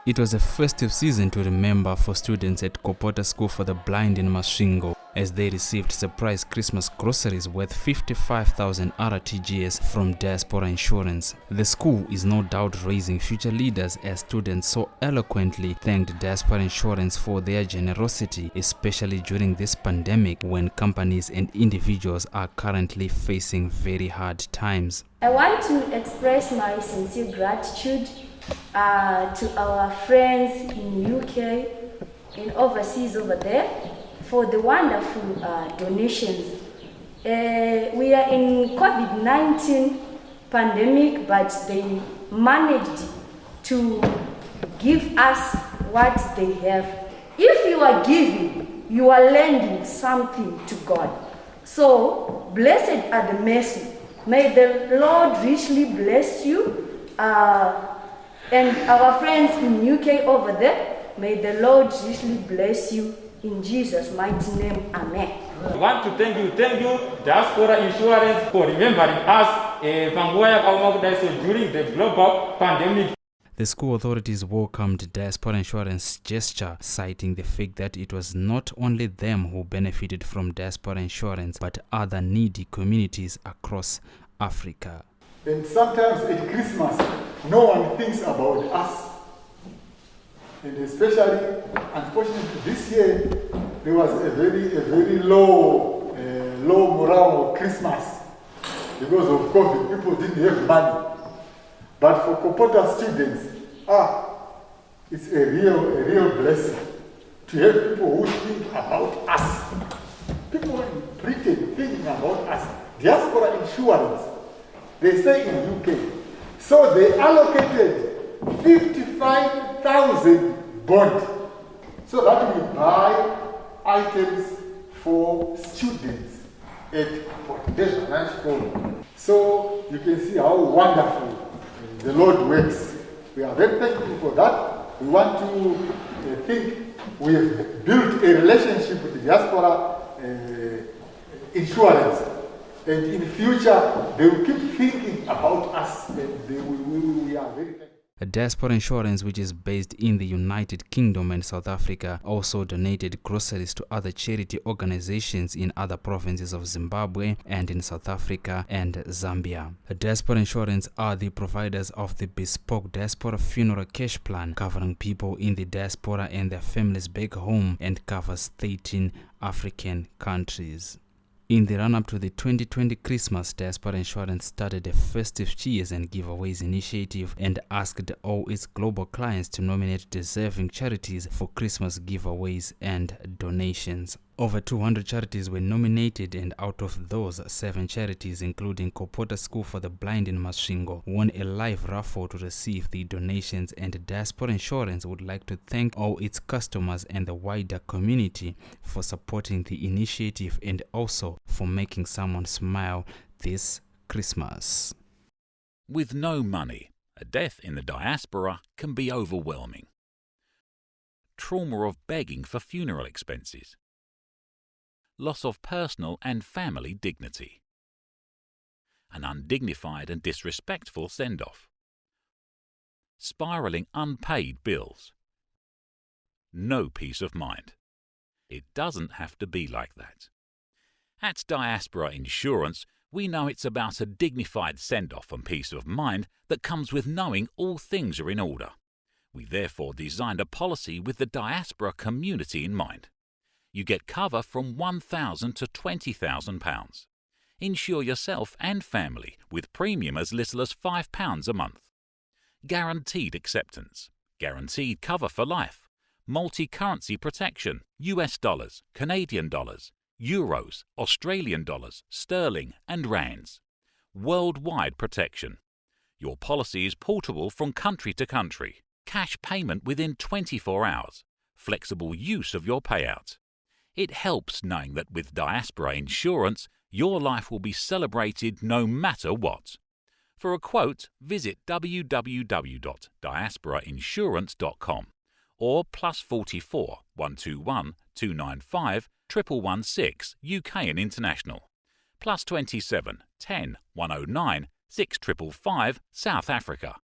It was a festive season to remember for students at Copota School for the Blind in Masvingo, as they received surprise Christmas groceries worth 55,000 RTGS from Diaspora Insurance. The school is no doubt raising future leaders, as students so eloquently thanked Diaspora Insurance for their generosity, especially during this pandemic when companies and individuals are currently facing very hard times. I want to express my sincere gratitude to our friends in UK and overseas over there for the wonderful donations. We are in COVID-19 pandemic, but they managed to give us what they have. If you are giving, you are lending something to God. So blessed are the mercy. May the Lord richly bless you. And our friends in UK over there, may the Lord richly bless you in Jesus' mighty name. Amen. I want to thank you, Diaspora Insurance, for remembering us during the global pandemic. The school authorities welcomed Diaspora Insurance's gesture, citing the fact that it was not only them who benefited from Diaspora Insurance, but other needy communities across Africa. And sometimes at Christmas, no one thinks about us. And especially, unfortunately, this year, there was a very low morale of Christmas. Because of COVID, people didn't have money. But for Copota students, it's a real blessing to have people who think about us. People in Britain thinking about us. Diaspora Insurance, they say in UK. So they allocated 55,000 bond so that we buy items for students at Potential School. So you can see how wonderful the Lord works. We are very thankful for that. We want to think we have built a relationship with the Diaspora Insurance. And in the future, they will keep thinking about us, and we are very thankful. Diaspora Insurance, which is based in the United Kingdom and South Africa, also donated groceries to other charity organizations in other provinces of Zimbabwe and in South Africa and Zambia. Diaspora Insurance are the providers of the bespoke Diaspora Funeral Cash Plan, covering people in the diaspora and their families back home, and covers 13 African countries. In the run-up to the 2020 Christmas, Diaspora Insurance started a festive cheers and giveaways initiative and asked all its global clients to nominate deserving charities for Christmas giveaways and donations. Over 200 charities were nominated, and out of those, 7 charities, including Copota School for the Blind in Masvingo, won a live raffle to receive the donations, and Diaspora Insurance would like to thank all its customers and the wider community for supporting the initiative and also for making someone smile this Christmas. With no money, a death in the diaspora can be overwhelming. Trauma of begging for funeral expenses. Loss of personal and family dignity. An undignified and disrespectful send-off. Spiralling unpaid bills. No peace of mind. It doesn't have to be like that. At Diaspora Insurance, we know it's about a dignified send-off and peace of mind that comes with knowing all things are in order. We therefore designed a policy with the diaspora community in mind. You get cover from £1,000 to £20,000. Insure yourself and family with premium as little as £5 a month. Guaranteed acceptance. Guaranteed cover for life. Multi-currency protection. US dollars, Canadian dollars, euros, Australian dollars, sterling and rands. Worldwide protection. Your policy is portable from country to country. Cash payment within 24 hours. Flexible use of your payout. It helps knowing that with Diaspora Insurance, your life will be celebrated no matter what. For a quote, visit www.diasporainsurance.com or +44 121 295 116 UK and international, +27 10 109 6555 South Africa.